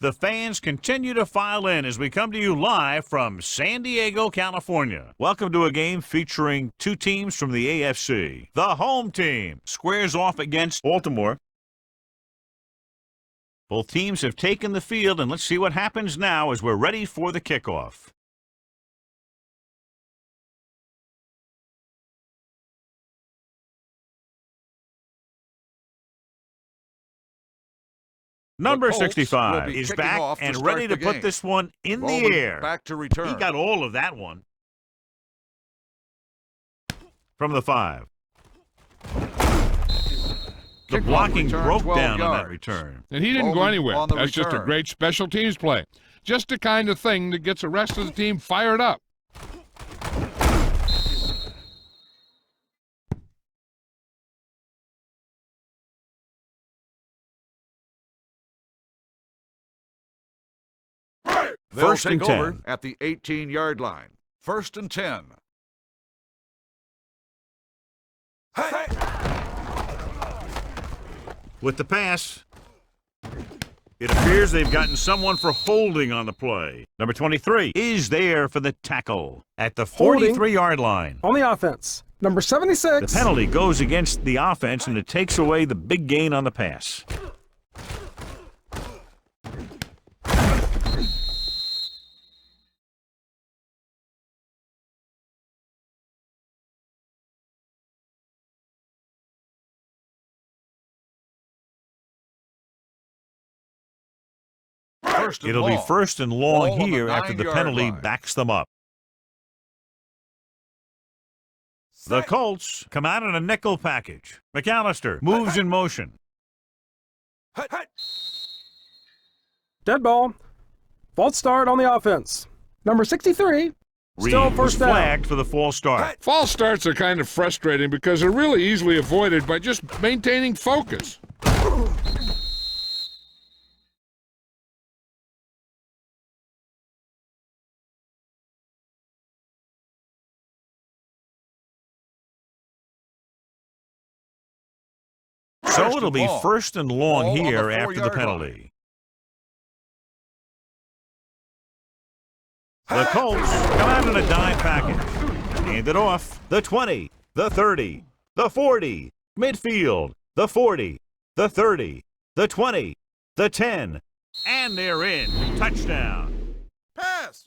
The fans continue to file in as we come to you live from San Diego, California. Welcome to a game featuring two teams from the AFC. The home team squares off against Baltimore. Both teams have taken the field, and let's see what happens now as we're ready for the kickoff. Number 65 is back and ready to put this one in the air. Back to return. He got all of that one. From the 5. The blocking broke down on that return. And he didn't go anywhere. That's just a great special teams play. Just the kind of thing that gets the rest of the team fired up. They'll take over at the 18-yard line. 1st and 10. Hey! With the pass, it appears they've gotten someone for holding on the play. Number 23 is there for the tackle at the 43-yard line. On the offense. Number 76. The penalty goes against the offense, and it takes away the big gain on the pass. It'll be 1st and long here after the penalty backs them up. The Colts come out in a nickel package. McAllister moves in motion. Dead ball. False start on the offense. Number 63. Still first down. Flagged for the false start. False starts are kind of frustrating because they're really easily avoided by just maintaining focus. So it'll be 1st and long here after the penalty. The Colts come out in a dime package. Hand it off. The 20, the 30, the 40, midfield, the 40, the 30, the 20, the 10, and they're in. Touchdown. Pass.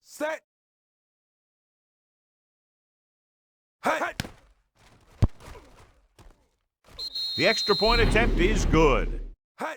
Set. Hey. The extra point attempt is good. Hey.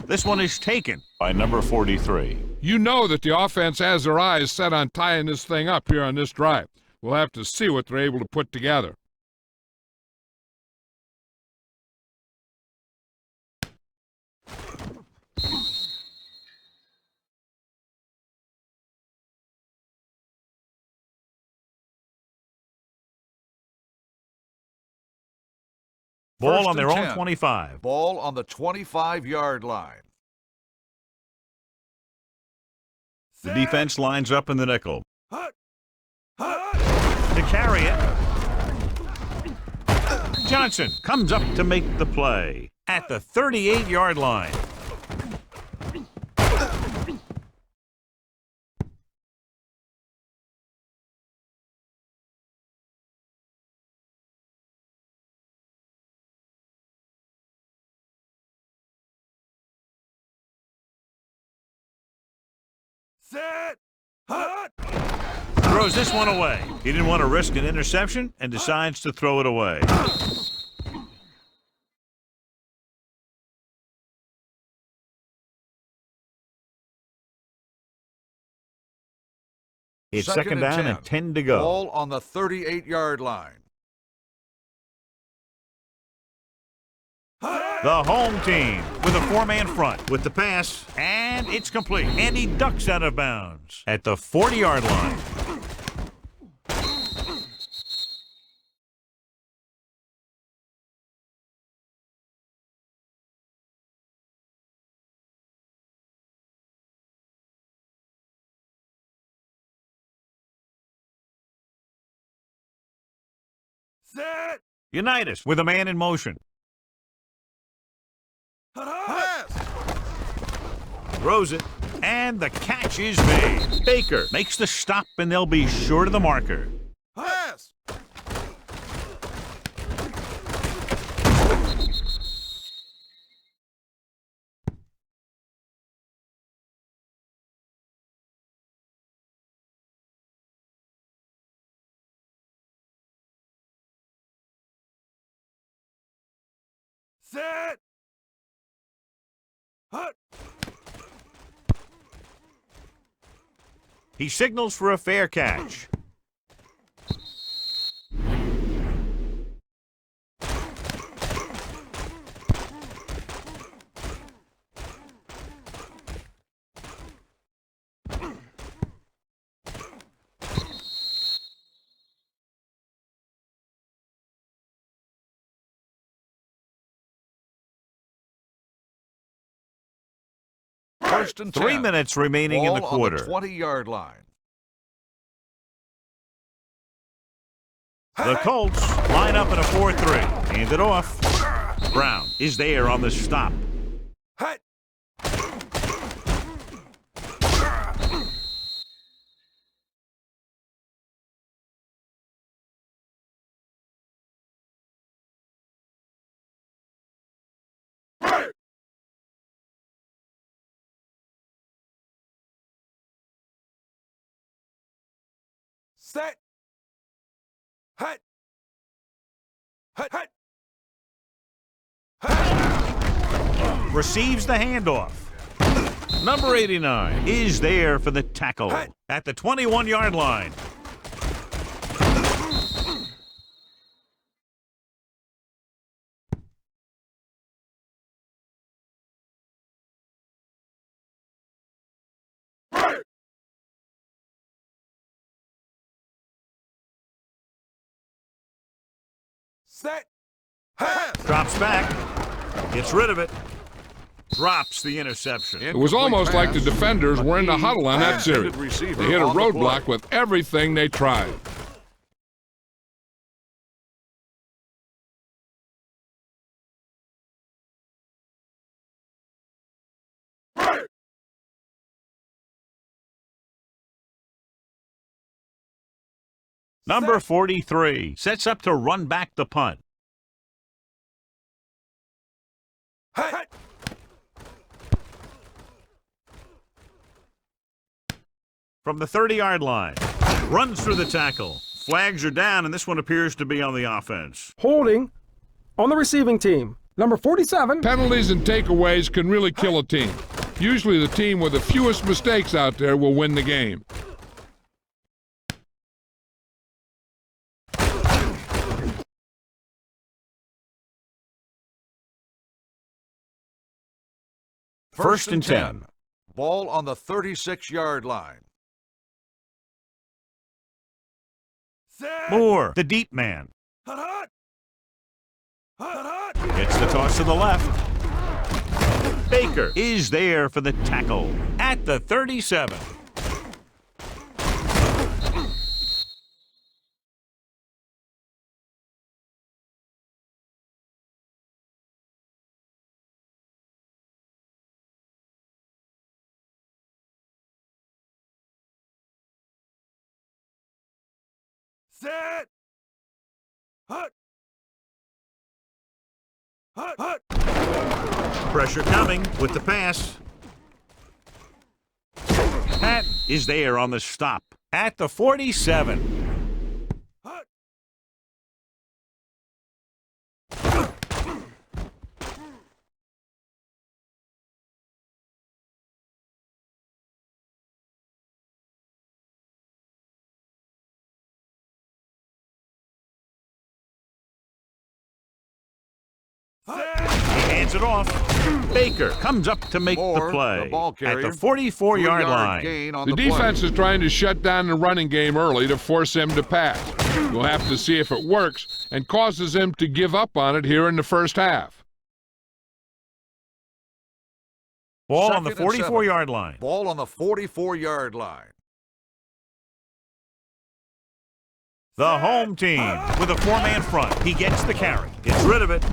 This one is taken by number 43. You know that the offense has their eyes set on tying this thing up here on this drive. We'll have to see what they're able to put together. Ball on their own 25. Ball on the 25-yard line. The defense lines up in the nickel. To carry it. Johnson comes up to make the play at the 38-yard line. Throws this one away. He didn't want to risk an interception and decides to throw it away. It's second down and 10 to go. Ball on the 38-yard line. The home team with a four-man front with the pass, and it's complete. And he ducks out of bounds at the 40-yard line. Set. Unitas with a man in motion. Pass. Throws it, and the catch is made. Baker makes the stop, and they'll be short of the marker. Pass. Set. Hut. He signals for a fair catch. First and 10. 3 minutes remaining in the Ball quarter. on the 20-yard line. The Colts line up in a 4-3. Hand it off. Brown is there on the stop. Hut. Set. Hut. Hut. Hut. Hut. Receives the handoff. Number 89 is there for the tackle at the 21-yard line. Set. Pass. Drops back. Gets rid of it. Drops the interception. It was almost like the defenders were in the huddle on that series. They hit a roadblock with everything they tried. Number 43 sets up to run back the punt. Hut. From the 30-yard line. Runs through the tackle. Flags are down, and this one appears to be on the offense. Holding on the receiving team. Number 47. Penalties and takeaways can really kill a team. Usually the team with the fewest mistakes out there will win the game. First and 10. Ball on the 36-yard line. Set. Moore, the deep man. Hut. Hut. Hut. Hut. Gets the toss to the left. Baker is there for the tackle at the 37. Set. Hut. Hut. Hut. Pressure coming with the pass. Patton is there on the stop at the 47. He hands it off. Baker comes up to make the play at the 44-yard line. The defense is trying to shut down the running game early to force him to pass. We'll have to see if it works and causes him to give up on it here in the first half. Ball on the 44-yard line. Ball on the 44-yard line. The home team with a four-man front. He gets the carry. Gets rid of it.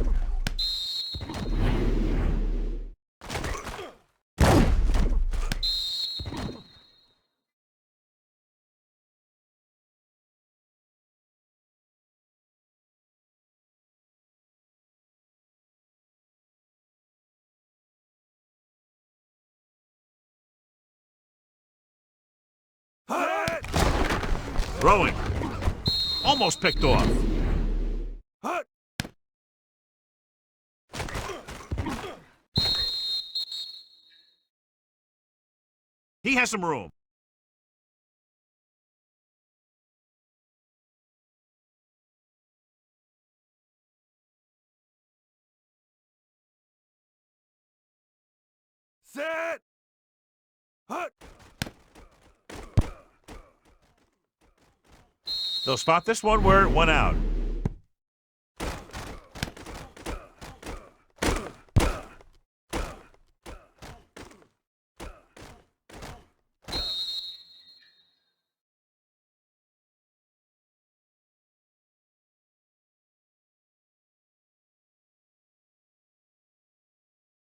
Throwing. Almost picked off. He has some room. Set. Hut. They'll spot this one where it went out.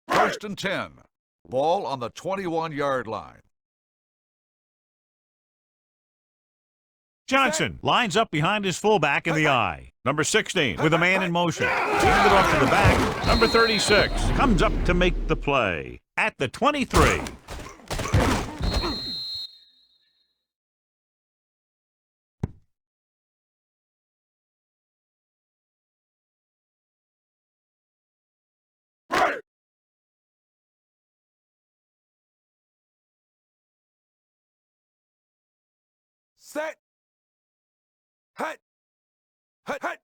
First and 10. Ball on the 21-yard line. Johnson lines up behind his fullback in the eye. Number 16 with a man in motion. Hand it off to the back. Number 36 comes up to make the play at the 23. Set. Hut. Hut. Hut.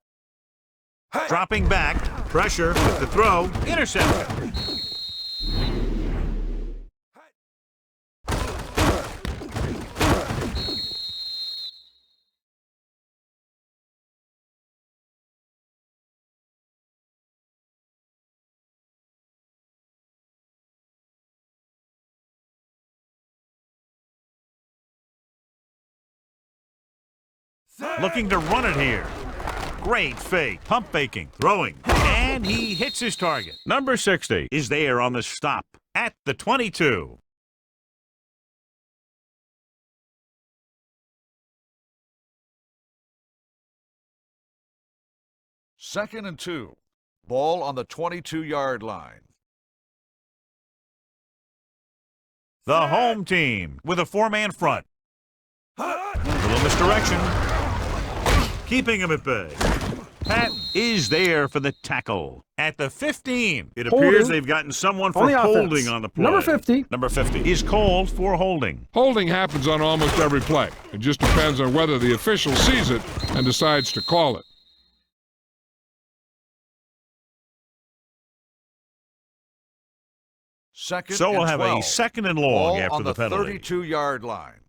Hut. Dropping back. Pressure with the throw. Intercepted. Looking to run it here. Great fake. Pump faking. Throwing. And he hits his target. Number 60 is there on the stop at the 22. Second and 2. Ball on the 22-yard line. The home team with a four-man front. Little misdirection. Keeping him at bay. Patton is there for the tackle at the 15. It appears they've gotten someone for holding on the play. Number 50. Number 50 is called for holding. Holding happens on almost every play. It just depends on whether the official sees it and decides to call it. Second So we'll and have 12. a second and long Ball after on the penalty. 32-yard line.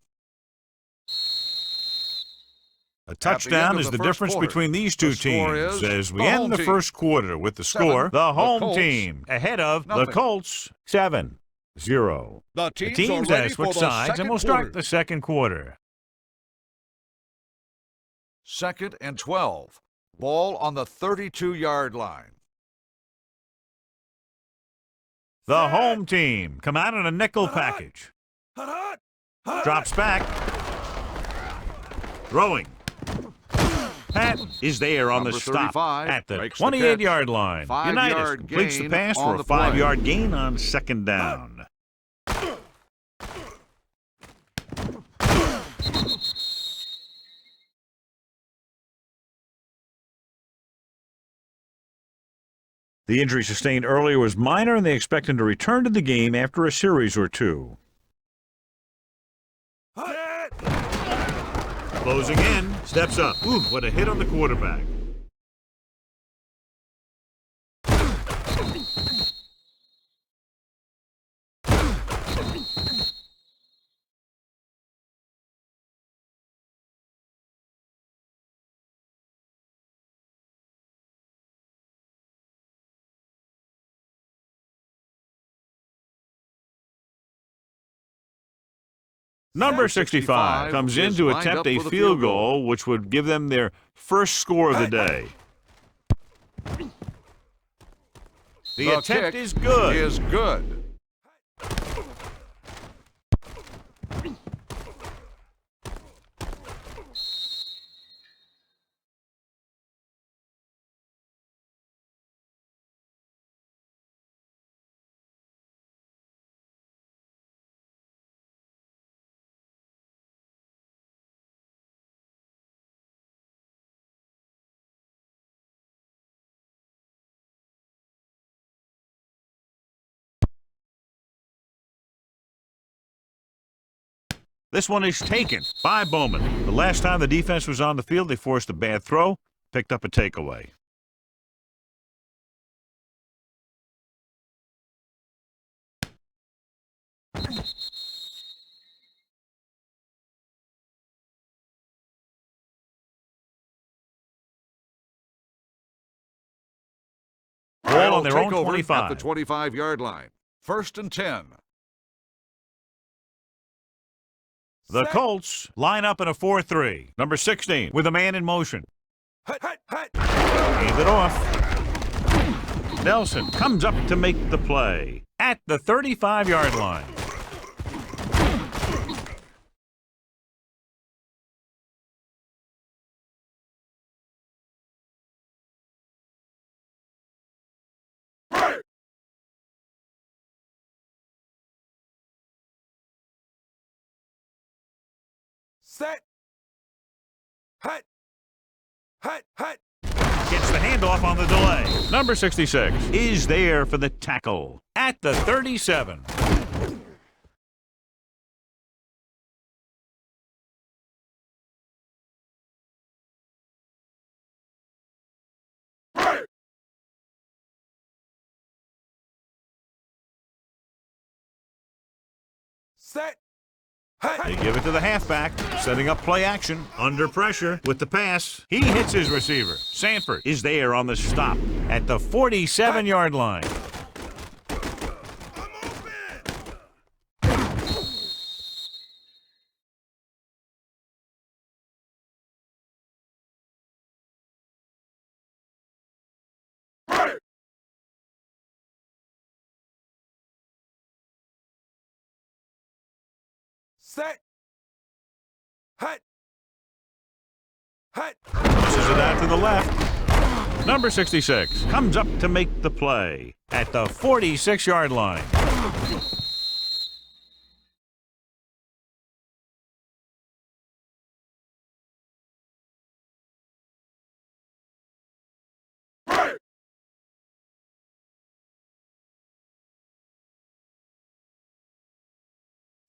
A touchdown is the difference between these two teams as we end the first quarter with the score. The home team ahead of the Colts 7-0. The teams have switched sides and we'll start the second quarter. Second and 12. Ball on the 32-yard line. The home team come out in a nickel package. Drops back. Throwing. Patton is there on the stop at the 28-yard line. Unitas completes the pass for a 5-yard gain on second down. The injury sustained earlier was minor, and they expect him to return to the game after a series or two. Closing in, steps up. Ooh, what a hit on the quarterback. Number 65 comes in to attempt a field goal, which would give them their first score of the day. The attempt is good. This one is taken by Bowman. The last time the defense was on the field, they forced a bad throw, picked up a takeaway. Ball on their own 25. At the 25-yard line. 1st and 10. The Colts line up in a 4-3. Number 16 with a man in motion. Hand it off. Nelson comes up to make the play at the 35-yard line. Set. Hut. Gets the handoff on the delay. Number 66 is there for the tackle at the 37. Set. They give it to the halfback, setting up play action, under pressure with the pass. He hits his receiver. Sanford is there on the stop at the 47-yard line. Set. Hut. Pushes it out to the left. Number 66 comes up to make the play at the 46-yard line.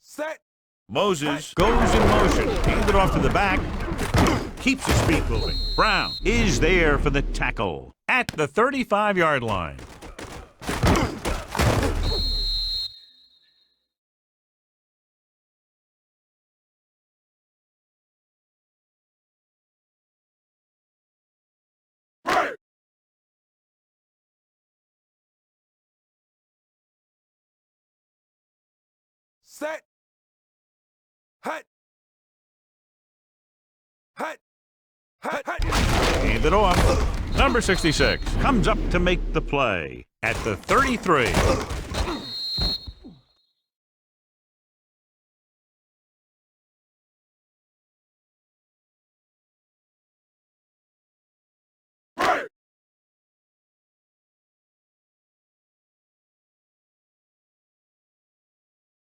Set. Moses goes in motion. Hands it off to the back. Keeps his feet moving. Brown is there for the tackle at the 35-yard line. Set. Hut. Hand it off. Number 66 comes up to make the play at the 33.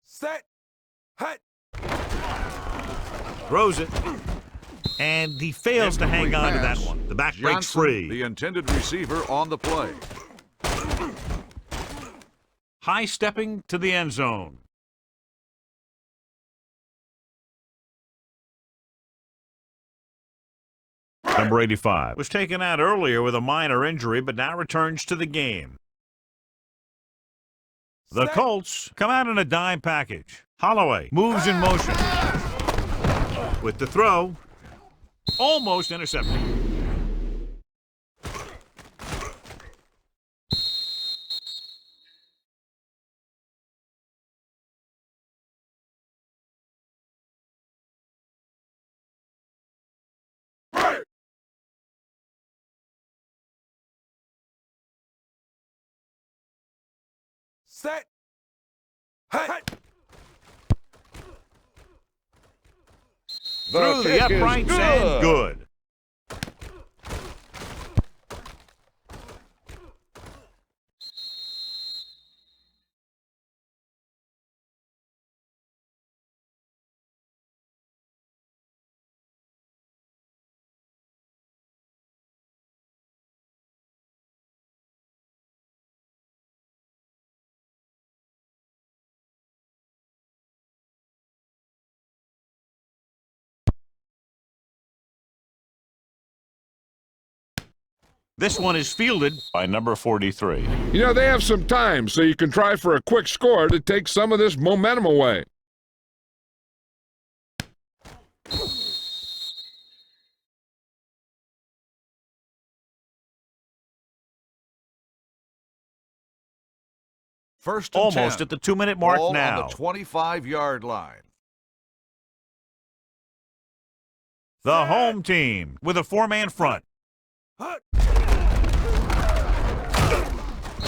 Set. Hut. Throws it. And he fails to hang on to that one. The back breaks Johnson, free. the intended receiver on the play. high stepping to the end zone. Number 85 was taken out earlier with a minor injury, but now returns to the game. The Colts come out in a dime package. Holloway moves in motion. With the throw, almost intercepted. Set. Hut. Through the uprights and good. This one is fielded by number 43. You know, they have some time, so you can try for a quick score to take some of this momentum away. First and Almost 10. at the 2-minute mark Ball now. on the 25-yard line. The home team with a 4-man front.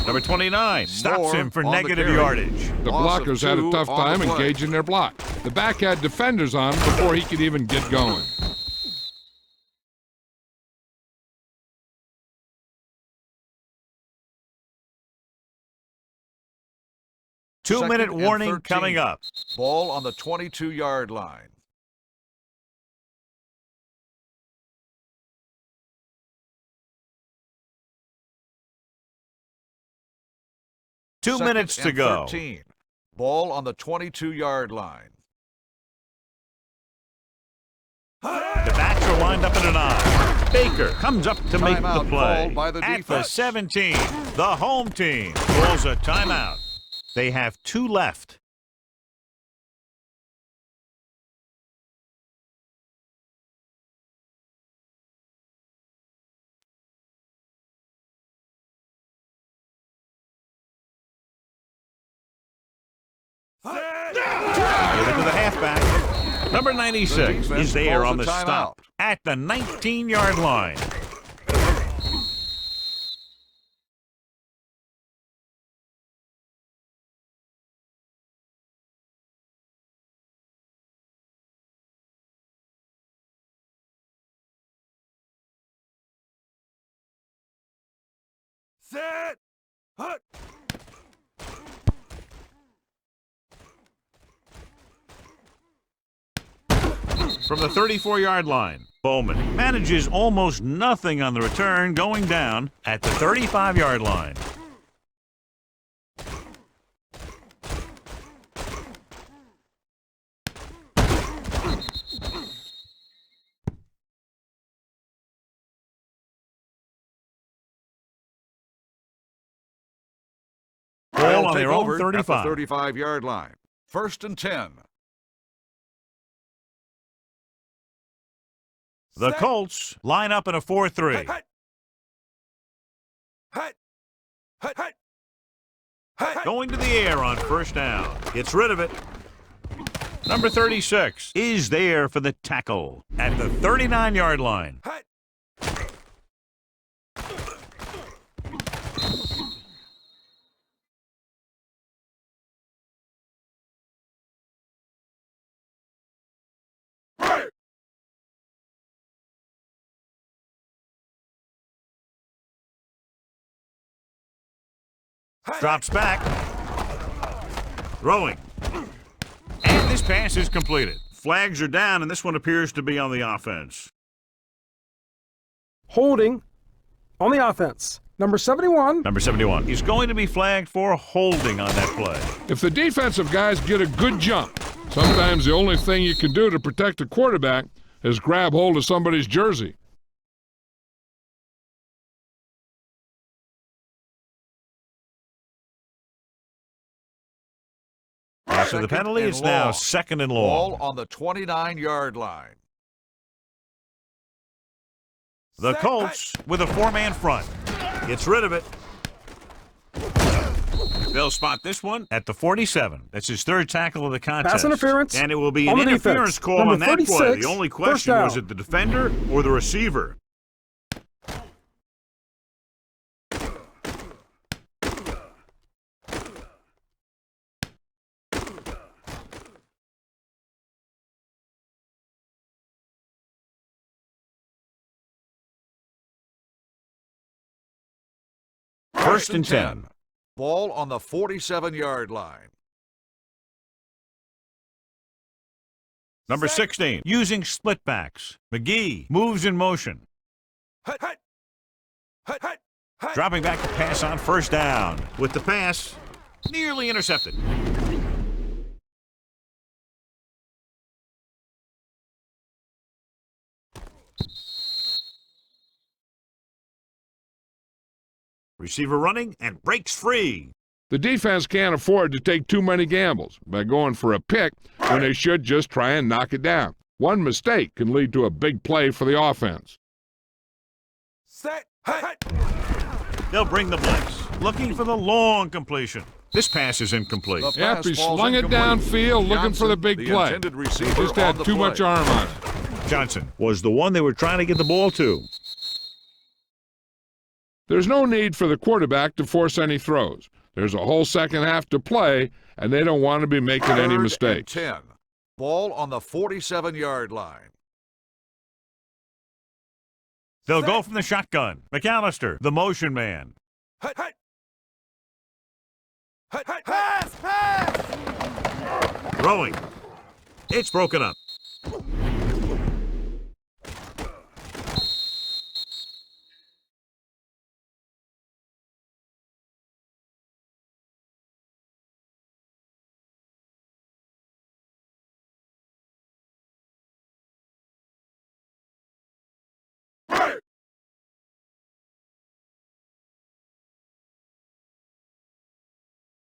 Number 29 stops Moore him for on the negative carry. yardage. The Loss of blockers had a 2 tough on the time play. engaging their block. The back had defenders on him before he could even get going. Two-minute Second and warning 13. coming up. Ball on the 22-yard line. Two Second minutes to and go. 13. Ball on the 22-yard line. The backs are lined up at an eye. Baker comes up to make the Timeout play. called by the At the defense. 17, the home team pulls a timeout. They have 2 left. Over to the halfback. Number 96 The is there defense on the calls a stop at the 19-yard line. Set. Hut. From the 34-yard line, Bowman manages almost nothing on the return, going down at the 35-yard line. Ball on Take their own over at the 35. 35-yard line. First and 10. The Colts line up in a 4-3. Hut. Hut. Hut. Hut. Hut. Going to the air on first down. Gets rid of it. Number 36 is there for the tackle at the 39-yard line. Hut. Drops back. Throwing. And this pass is completed. Flags are down, and this one appears to be on the offense. Holding on the offense. Number 71. Number 71. He's going to be flagged for holding on that play. If the defensive guys get a good jump, sometimes the only thing you can do to protect a quarterback is grab hold of somebody's jersey. After the penalty, it's now second and long. Ball on the 29-yard line. The Colts with a four-man front. Gets rid of it. They'll spot this one at the 47. That's his third tackle of the contest. Pass interference. And it will be on an the interference defense. call Number on that 36, play. The only question first was down. it the defender or the receiver? First and 10. Ball on the 47-yard line. Number 16, using split backs. McGee moves in motion. Dropping back to pass on first down. With the pass, nearly intercepted. Receiver running and breaks free. The defense can't afford to take too many gambles by going for a pick when they should just try and knock it down. One mistake can lead to a big play for the offense. They'll bring the blitz, looking for the long completion. This pass is incomplete. Yep, he slung it downfield looking for the big play. Just had too much arm on it. Johnson was the one they were trying to get the ball to. There's no need for the quarterback to force any throws. There's a whole second half to play, and they don't want to be making any mistakes. 10. Ball on the 47-yard line. They'll go from the shotgun. McAllister, the motion man. Throwing. It's broken up.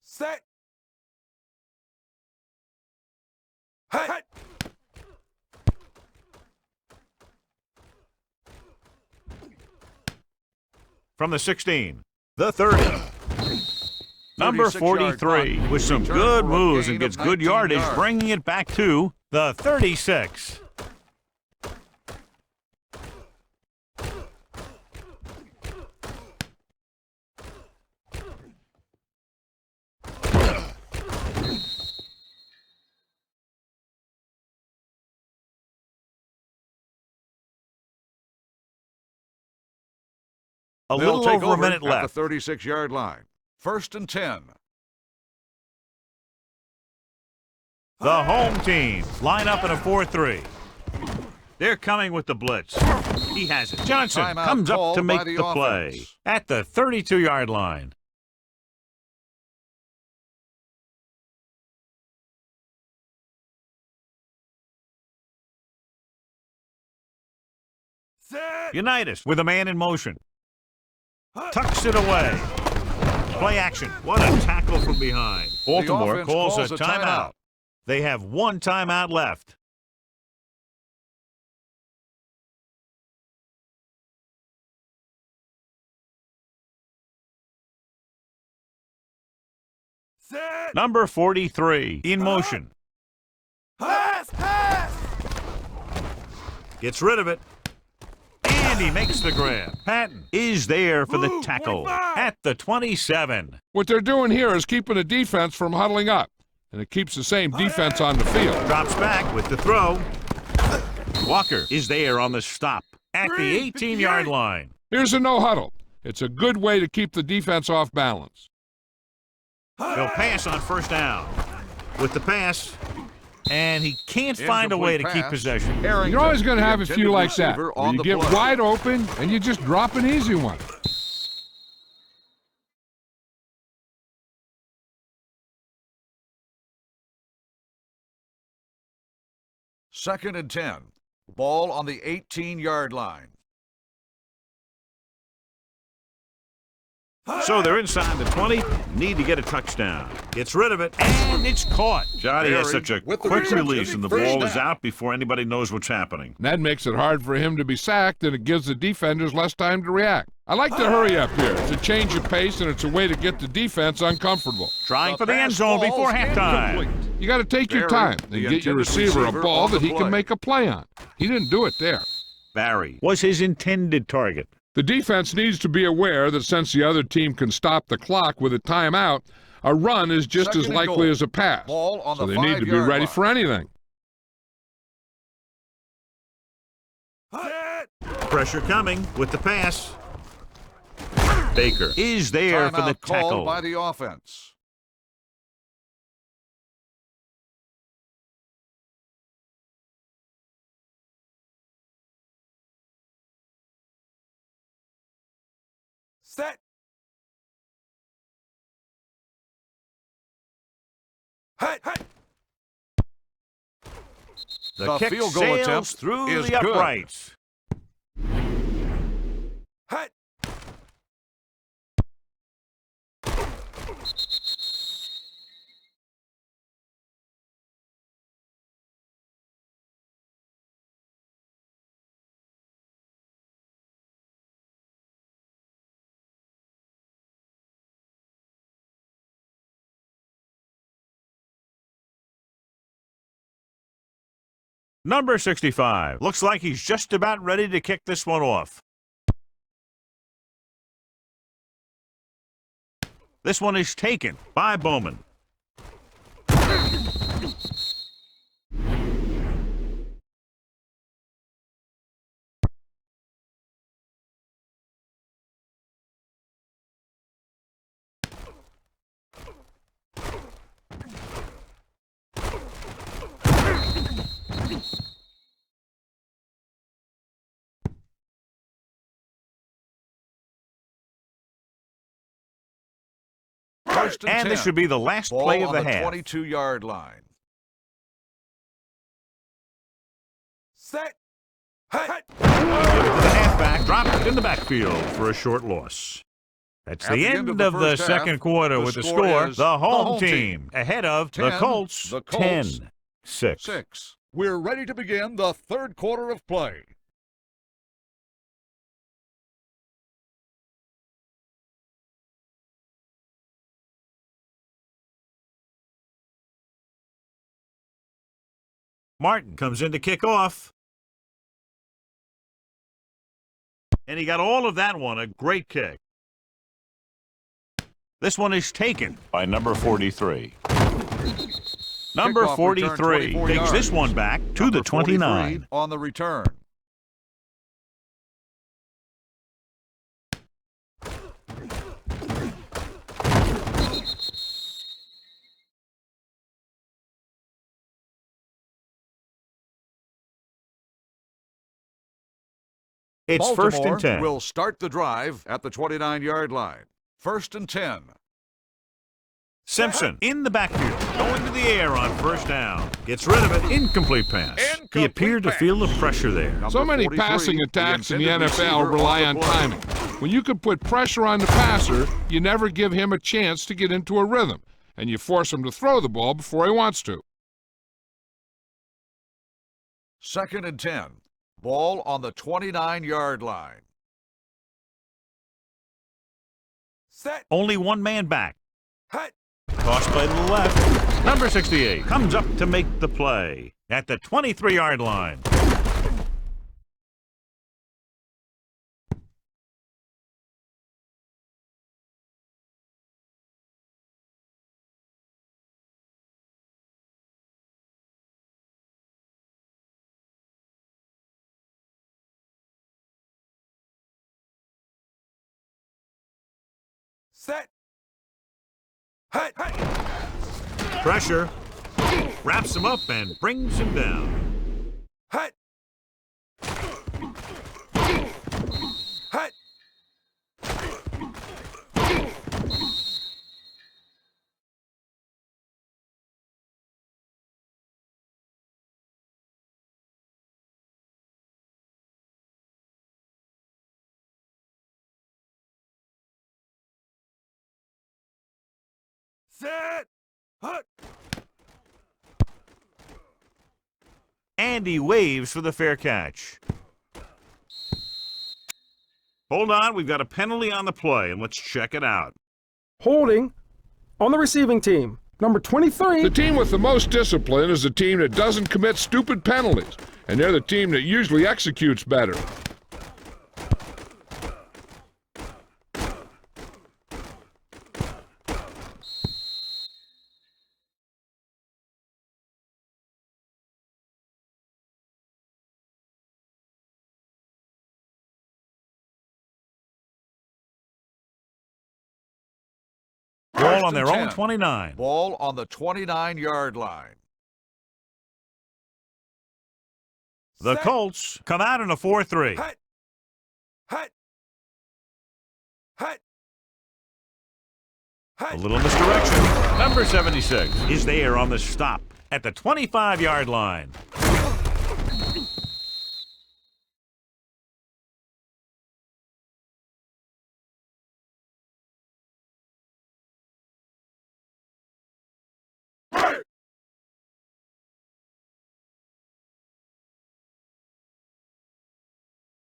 Set. From the 16, the 30. Number 43 with some good moves and gets good yardage, bringing it back to the 36. A little over a minute left. At the 36-yard line. First and 10. The home team line up in a 4-3. They're coming with the blitz. He has it. Johnson Timeout comes up to called by make the the play offense. at the 32-yard line. Set. Unitas with a man in motion. Tucks it away. Play action. What a tackle from behind. Baltimore offense calls calls a a timeout. timeout. They have one timeout left. Set. Number 43 in motion. Pass. Gets rid of it. And he makes the grab. Patton is there for the tackle at the 27. What they're doing here is keeping the defense from huddling up, and it keeps the same defense on the field. Drops back with the throw. Walker is there on the stop at the 18-yard line. Here's a no-huddle. It's a good way to keep the defense off balance. He'll pass on first down. With the pass, and he can't find a way to keep possession. You're always going to have a few like that, where you get wide open and you just drop an easy one. 2nd and 10. Ball on the 18-yard line. So they're inside the 20. Need to get a touchdown. Gets rid of it, and it's caught. Johnny has such a quick release, and the ball is out before anybody knows what's happening. That makes it hard for him to be sacked, and it gives the defenders less time to react. I like to hurry up here. It's a change of pace, and it's a way to get the defense uncomfortable. Trying for the end zone before halftime. You got to take your time and get your receiver a ball that he can make a play on. He didn't do it there. Barry was his intended target. The defense needs to be aware that since the other team can stop the clock with a timeout, a run is just as likely as a pass. So they need to be ready for anything. Pressure coming with the pass. Baker is there for the tackle. Called by the offense. Set. Hey, hey. The kick field goal sails attempt through is the good. uprights. Hey. Number 65. Looks like he's just about ready to kick this one off. This one is taken by Bowman. First and 10. This should be the last Ball play of on the the half. 22-yard line. Set. Hey, hey. Give it to the halfback. Dropped in the backfield for a short loss. That's At the end of the first second half, quarter the with the score score. is The home team ahead of the 10, Colts. the Colts 10-6. 6. We're ready to begin the third quarter of play. Martin comes in to kick off. And he got all of that one. A great kick. This one is taken by number 43. Number Kickoff 43 return, 24 takes yards. this one back to Number the 29. 43 on the return. It's Baltimore first and 10. will start the drive at the 29-yard line. First and 10. Simpson in the backfield, going to the air on first down. Gets rid of it. Incomplete pass. He appeared to feel the pressure there. So many 43, passing attacks in the intended NFL receiver rely on on the play. timing. When you can put pressure on the passer, you never give him a chance to get into a rhythm, and you force him to throw the ball before he wants to. Second and 10. Ball on the 29-yard line. Set. Only one man back. Hey. Tossed by the left. Number 68 comes up to make the play at the 23-yard line. Set. Hey, hey. Pressure. Wraps him up and brings him down. Hey. Set. Hut. And he waves for the fair catch. Hold on, we've got a penalty on the play, and let's check it out. Holding on the receiving team. Number 23. The team with the most discipline is the team that doesn't commit stupid penalties, and they're the team that usually executes better. Ball on First their and own 10. 29. Ball on the 29-yard line. The Set. Colts come out in a 4-3. Hut. Hut. Hut. A Hut. little misdirection. Number 76 is there on the stop at the 25-yard line.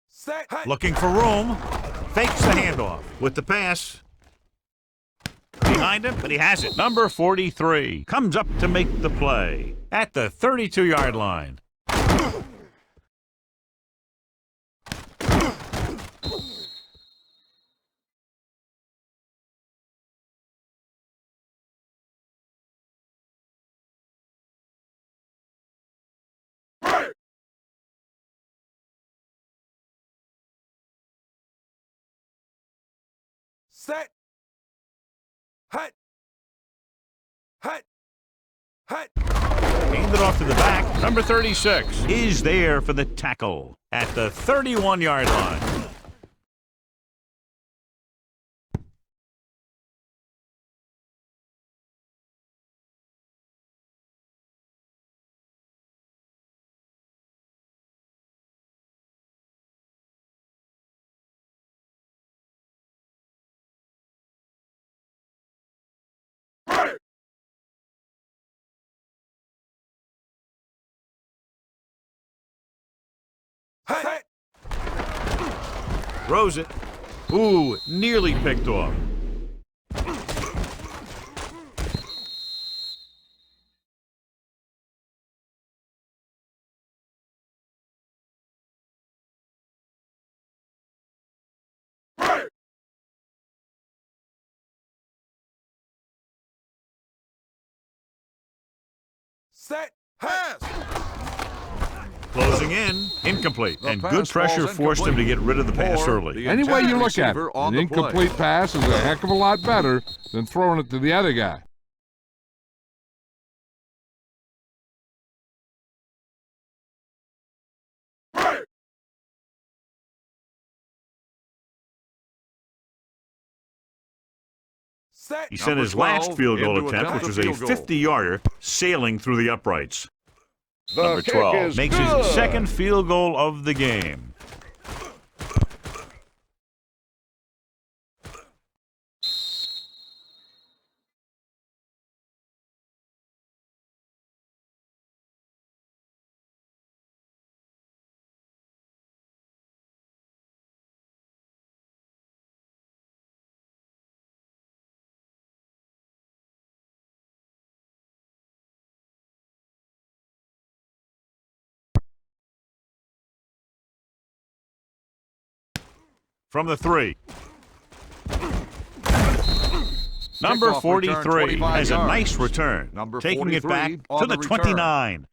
Set. Hut. Looking for room. Fakes the handoff with the pass. Behind him, but he has it. Number 43 comes up to make the play at the 32-yard line. Set. Hut. Hut. Hut. Hand it off to the back. Number 36 is there for the tackle at the 31-yard line. Hut. Throws it. Ooh, nearly picked off. Set. Pass. Closing in. Incomplete. The And pass good pressure falls forced him to get rid of the pass For early. the Any way you intended look at it, receiver on an the play. incomplete pass is a heck of a lot better than throwing it to the other guy. Set. He sent Number his last 12 field goal into attempt, attempt which a was a field goal. 50-yarder, sailing through the uprights. The Number kick 12 is makes good. his second field goal of the game. From the 3. Number Kickoff return, 43 25 has a yards. nice return, Number taking it 43 back on to the the return. 29.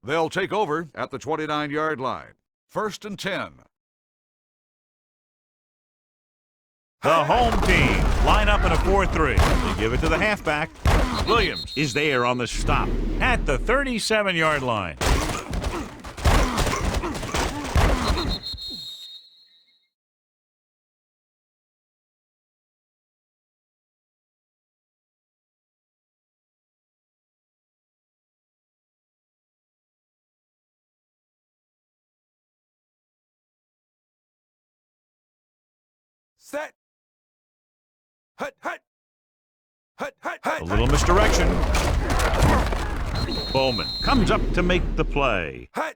They'll take over at the 29-yard line. First and 10. The home team line up in a 4-3. They give it to the halfback. Williams is there on the stop at the 37-yard line. Set. Hut, hut. Hut, hut, A hut. little misdirection. Bowman comes up to make the play. Hut.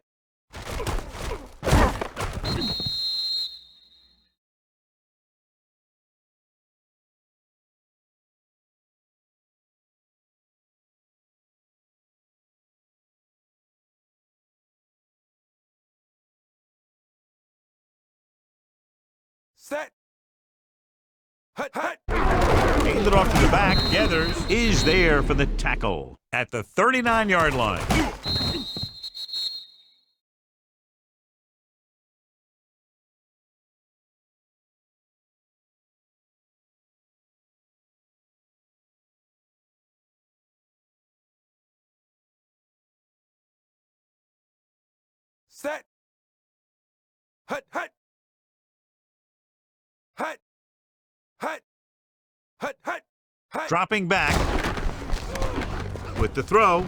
Set. Hut, hut. Hands it off to the back. Gathers is there for the tackle at the 39-yard line. Set. Hut, hut. Hut. Hut. Hut, hut. Hut. Dropping back with the throw.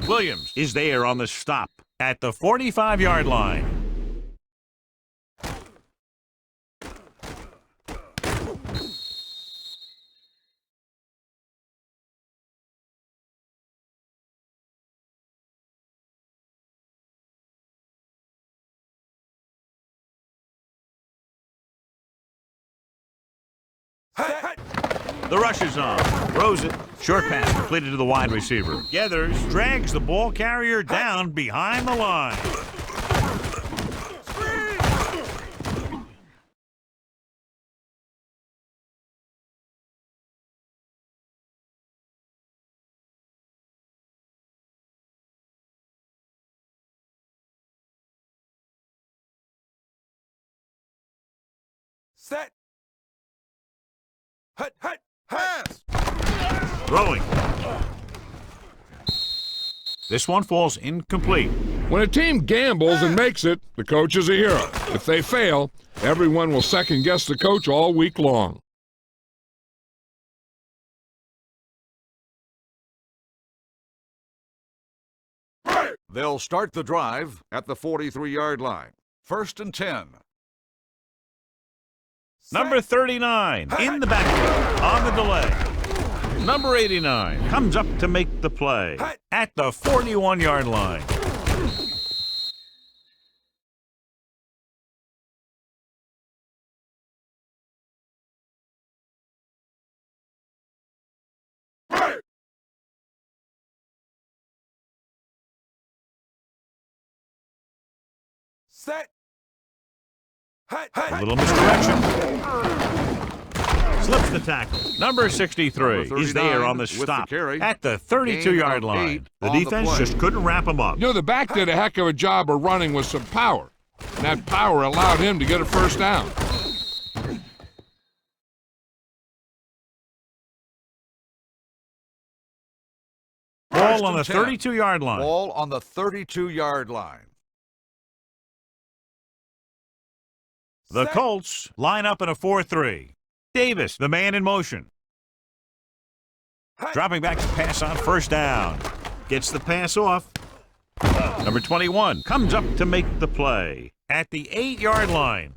Williams is there on the stop at the 45-yard line. Hut, hut. The rush is on. Throws it. Short pass completed to the wide receiver. Gathers, drags the ball carrier down behind the line. Set. Hut, hut. Pass. Throwing. This one falls incomplete. When a team gambles and makes it, the coach is a hero. If they fail, everyone will second-guess the coach all week long. They'll start the drive at the 43-yard line. 1st and 10. Number 39 in the backfield on the delay. Number 89 comes up to make the play at the 41-yard line. Set. Hut, hut. A little misdirection. Slips the tackle. Number 63 is there on the with the stop carry. at the 32-yard Gain of line. 8 The on the defense play. just couldn't wrap him up. You know, the back did a heck of a job of running with some power, and that power allowed him to get a first down. Ball on the 1st and 10. 32-yard line. Ball on the 32-yard line. The Set. Colts line up in a 4-3. Davis, the man in motion. Hut. Dropping back to pass on 1st down. Gets the pass off. Number 21 comes up to make the play at the 8-yard line.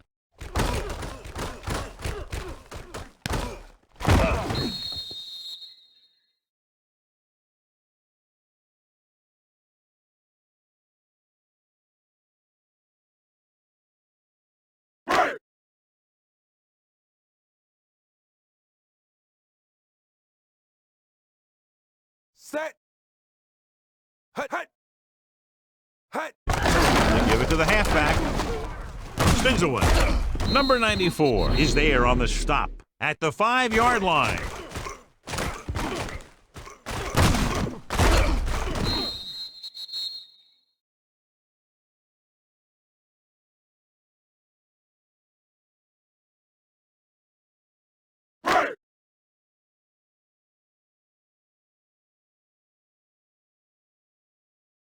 Set. Hut, hut. Hut. They give it to the halfback. Spins away. Number 94 is there on the stop at the 5-yard line.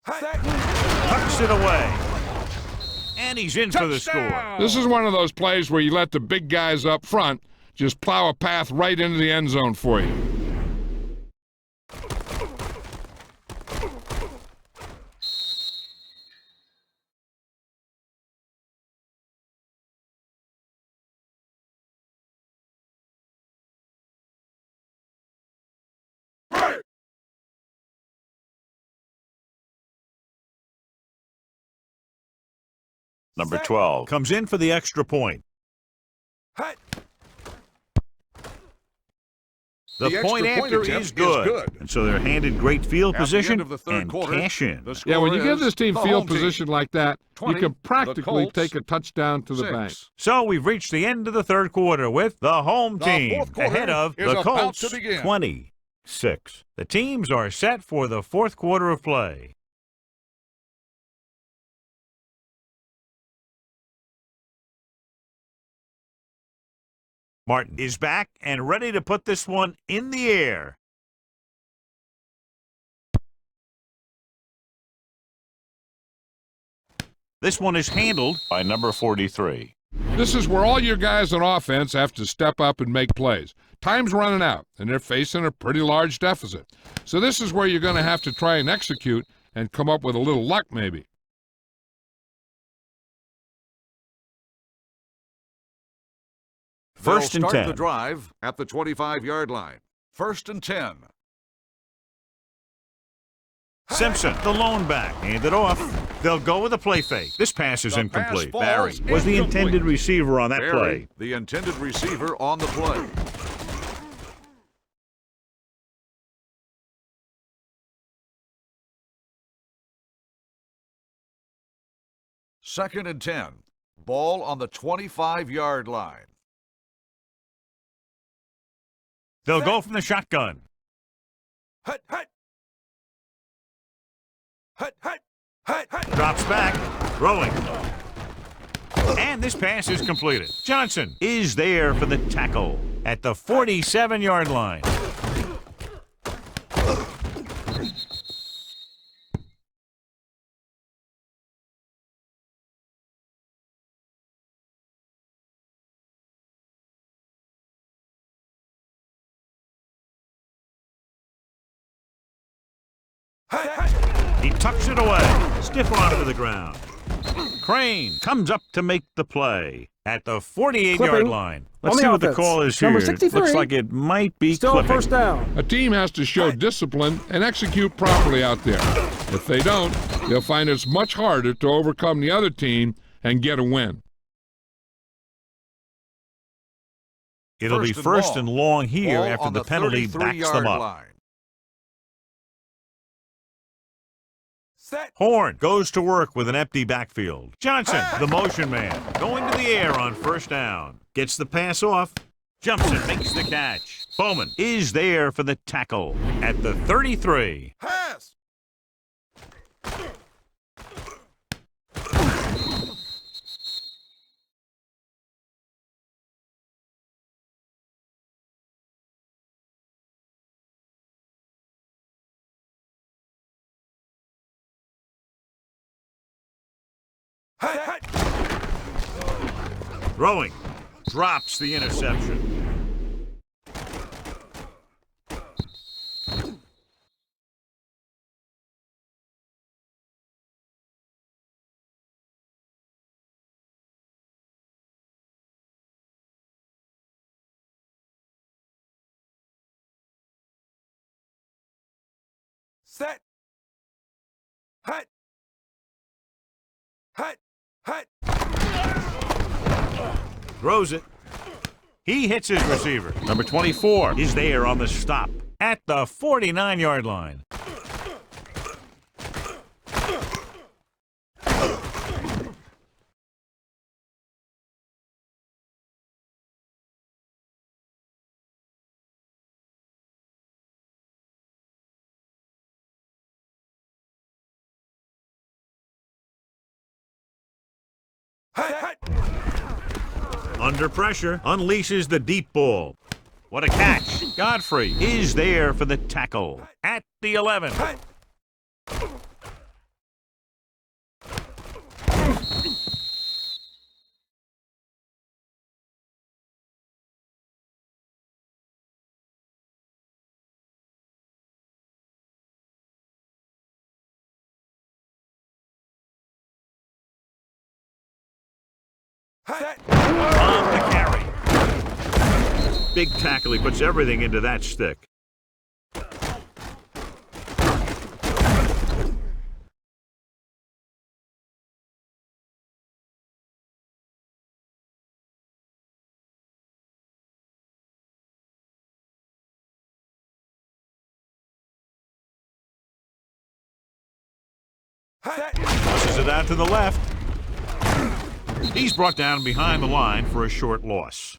Set. Tucks it away. And he's in for the score. This is one of those plays where you let the big guys up front just plow a path right into the end zone for you. Number 12 comes in for the extra point. Hut. The point after is good. And so they're handed great field At the position end of the third and quarter, cash in. the Yeah, when score you give is this team the field home team. position like that, 20, you can the practically Colts, take a touchdown to the 6. bank. So we've reached the end of the third quarter with the home The team fourth quarter ahead of is the about Colts to begin. 26. The teams are set for the fourth quarter of play. Martin is back and ready to put this one in the air. This one is handled by number 43. This is where all your guys on offense have to step up and make plays. Time's running out, and they're facing a pretty large deficit. So this is where you're going to have to try and execute and come up with a little luck maybe. First and They'll start 10. the drive at the 25-yard line. First and 10. Simpson, the lone back, hand it off. They'll go with a play fake. This pass is The incomplete. pass Barry falls was the incomplete. intended receiver on that Barry, play. the intended receiver on the play. Second and 10. Ball on the 25-yard line. They'll go from the shotgun. Hut. Hut. Hut. Hut. Hut. Hut. Drops back, throwing. And this pass is completed. Johnson is there for the tackle at the 47-yard line. Hut. Hut. He tucks it away. Stiff arm to the ground. Crane comes up to make the play at the 48-yard Clipping line. on Let's the see what the offense. call is here. Number 63. Looks like it might be Still clipping. first down. A team has to show discipline and execute properly out there. If they don't, they'll find it's much harder to overcome the other team and get a win. It'll be First and first long. and long here Ball after on the penalty backs them 33-yard up. line. Set. Horn goes to work with an empty backfield. Johnson, the motion man, going to the air on first down. Gets the pass off. Jumps it, makes the catch. Bowman is there for the tackle at the 33. Pass. Hut. Hut. Throwing. Drops the interception. Set. Hut. Hut. Hut. Throws it. He hits his receiver. Number 24 is there on the stop at the 49-yard line. Hut. Hut. Under pressure, unleashes the deep ball. What a catch. Godfrey is there for the tackle at the 11. Hut. Set. On the carry. Big tackle. He puts everything into that stick. Set. Pushes it out to the left. He's brought down behind the line for a short loss.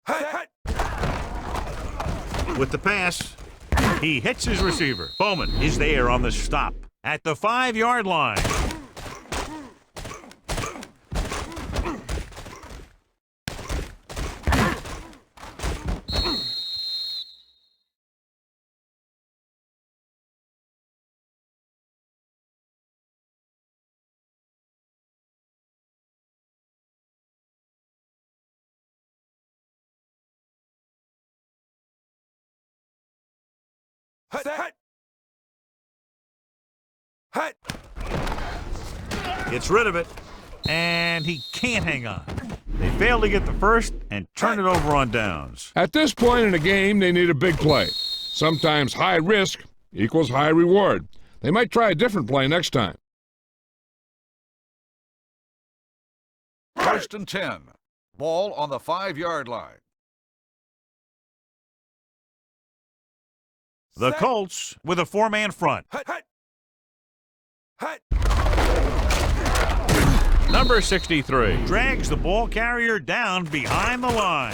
Set. With the pass, he hits his receiver. Bowman is there on the stop at the 5-yard line. Set. Set. Gets rid of it, and he can't hang on. They fail to get the first and turn it over on downs. At this point in a game, they need a big play. Sometimes high risk equals high reward. They might try a different play next time. 1st and 10. Ball on the 5-yard line. The Colts with a 4-man front. Hut, hut. Hut. Number 63 drags the ball carrier down behind the line.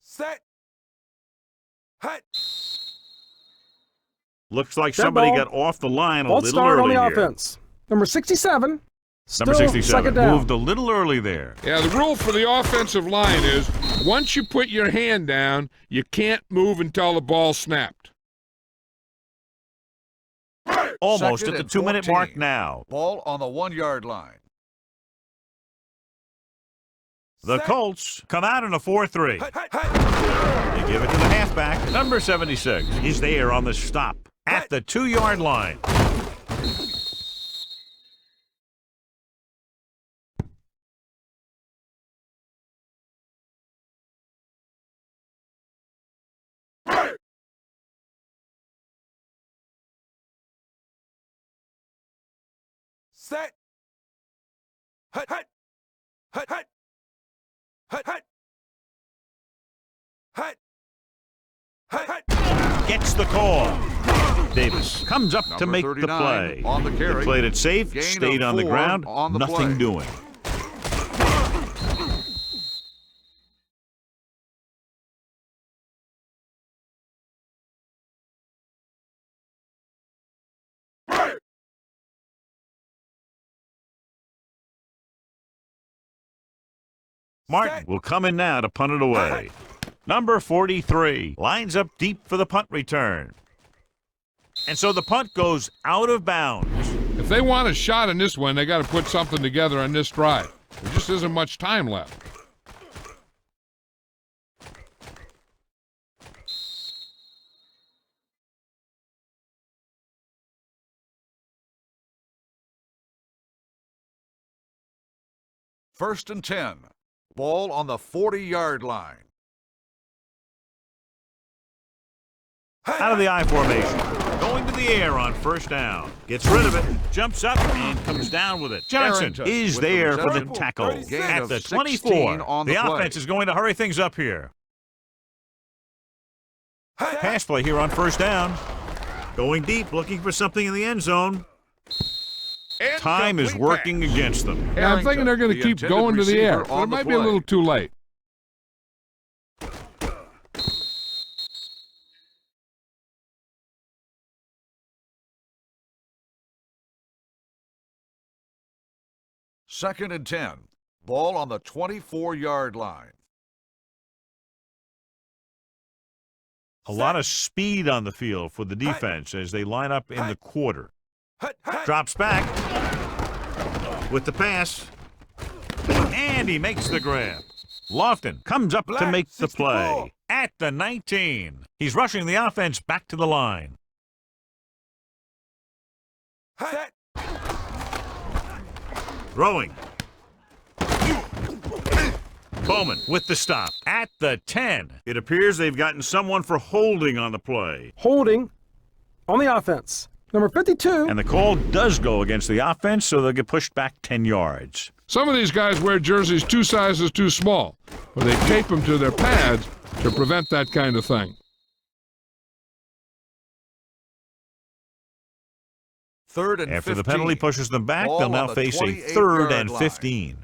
Set. Hut. Looks like Dead somebody ball. got off the line a False little start on early the here. offense. Number 67. Still Number 67 second down. moved a little early there. Yeah, the rule for the offensive line is once you put your hand down, you can't move until the ball snapped. Almost 2nd at the and 2-minute mark 14. now. Ball on the 1-yard line. The Colts come out in a 4-3. Hut, hut, hut. They give it to the halfback. Number 76 is there on the stop at the 2-yard line. Set. Hut, hut. Hut, hut. Hut, hut. Hut. Hut, hut. Gets the call. Davis comes up to Number make the 39 play. on the carry. They played it safe, Gain of stayed on the 4 ground, on the nothing play. doing. Martin will come in now to punt it away. Number 43 lines up deep for the punt return. And so the punt goes out of bounds. If they want a shot in this one, they got to put something together on this drive. There just isn't much time left. First and 10. Ball on the 40-yard line. Out of the I formation. Going to the air on first down. Gets rid of it. Jumps up and comes down with it. Johnson Barrington is with the there for the reception. tackle. Gain At of the 16 24. on The the play. offense is going to hurry things up here. Hut, hut. Pass play here on first down. Going deep, looking for something in the end zone. Time is Incomplete working pass. against them. Yeah, I'm thinking they're going to the keep intended going to the air, receiver but on it the might be a play. little too late. Second and 10. Ball on the 24-yard line. A lot of speed on the field for the defense as they line up in the quarter. Hut, hut. Drops back with the pass, and he makes the grab. Lofton comes up to Black, make the 64. play. at the 19. He's rushing the offense back to the line. Set. Throwing. Bowman with the stop at the 10. It appears they've gotten someone for holding on the play. Holding on the offense. Number 52. And the call does go against the offense, so they'll get pushed back 10 yards. Some of these guys wear jerseys 2 sizes too small, or they tape them to their pads to prevent that kind of thing. Third and After 15. the penalty pushes them back, Ball they'll now on the face a 28-yard 3rd and line. 15.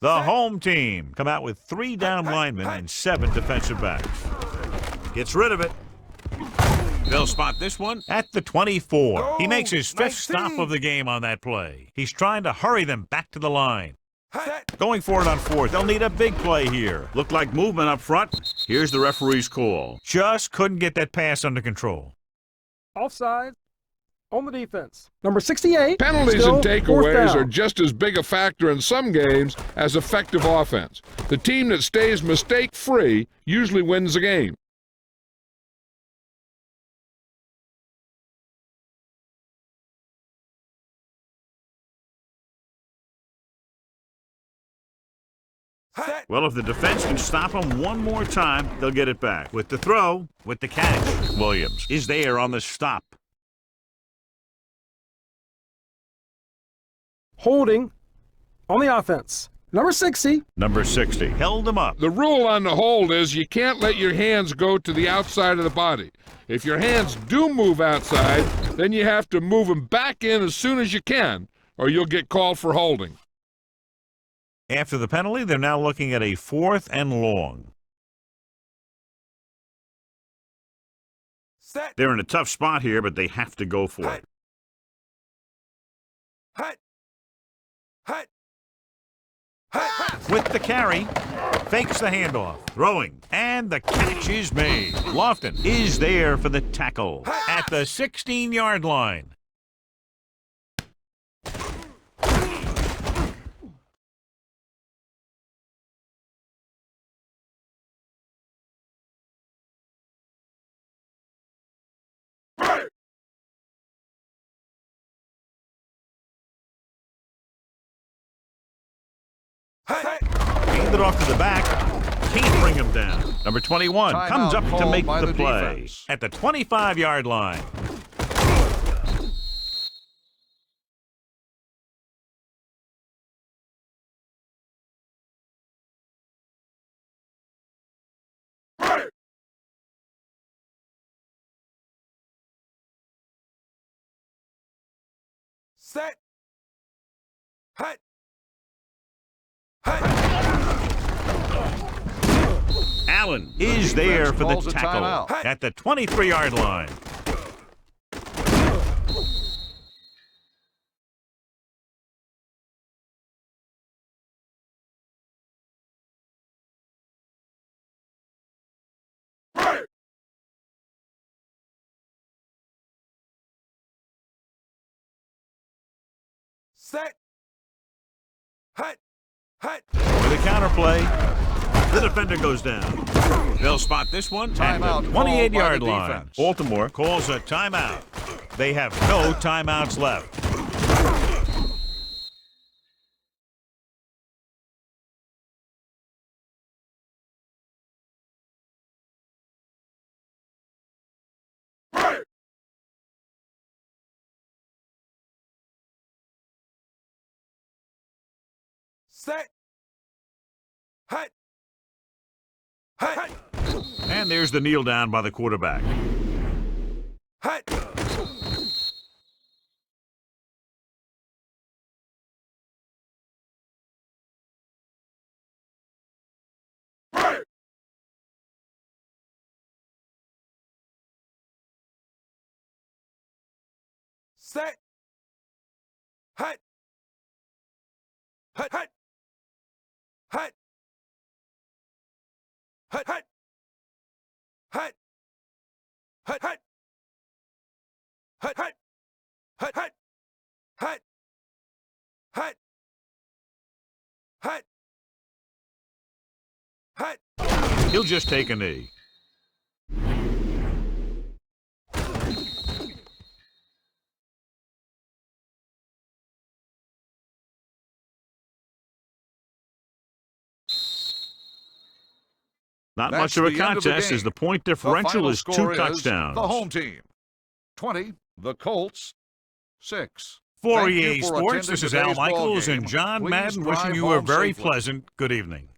The home team come out with 3 down linemen and 7 defensive backs. Gets rid of it. They'll spot this one at the 24. He makes his 5th stop of the game on that play. He's trying to hurry them back to the line. Set. Going for it on 4th. They'll need a big play here. Looked like movement up front. Here's the referee's call. Just couldn't get that pass under control. Offside on the defense. Number 68. Penalties still and fourth takeaways down. are just as big a factor in some games as effective offense. The team that stays mistake-free usually wins the game. Set. Well, if the defense can stop them one more time, they'll get it back. With the throw, with the catch, Williams is there on the stop. Holding on the offense. Number 60. Number 60 held him up. The rule on the hold is you can't let your hands go to the outside of the body. If your hands do move outside, then you have to move them back in as soon as you can, or you'll get called for holding. After the penalty, they're now looking at a 4th and long. Set. They're in a tough spot here, but they have to go for it. Hut. Hut. Hut. With the carry, fakes the handoff, throwing, and the catch is made. Lofton is there for the tackle at the 16-yard line. Hut. Hand it off to the back. Can't bring him down. Number 21 comes Timeout up to called make by the the play defense. at the 25-yard line. Set. Hut. Hut. Allen is there for the calls a tackle timeout. at the 23-yard line. Set. Hut. Hut. With a counterplay, the defender goes down. They'll spot this one at Timeout the called by 28-yard the line. defense. Baltimore calls a timeout. They have no timeouts left. Set. Hut. Hut. And there's the kneel down by the quarterback. Hut. Set. Hut. Hut. Hut. Hut. Hut. Hut. Hut. Hut. Hut. Hut. Hut. Hut. Hut. Hut. Hut. Hut. He'll just take a knee. Not That's much of a the end of the contest game. as the point The differential final is 2 score touchdowns. The home team, 20. The Colts, 6. For Thank you EA for Sports, attending this is Al today's ball Michaels game. and John Please Madden drive wishing you a home very safely. pleasant good evening.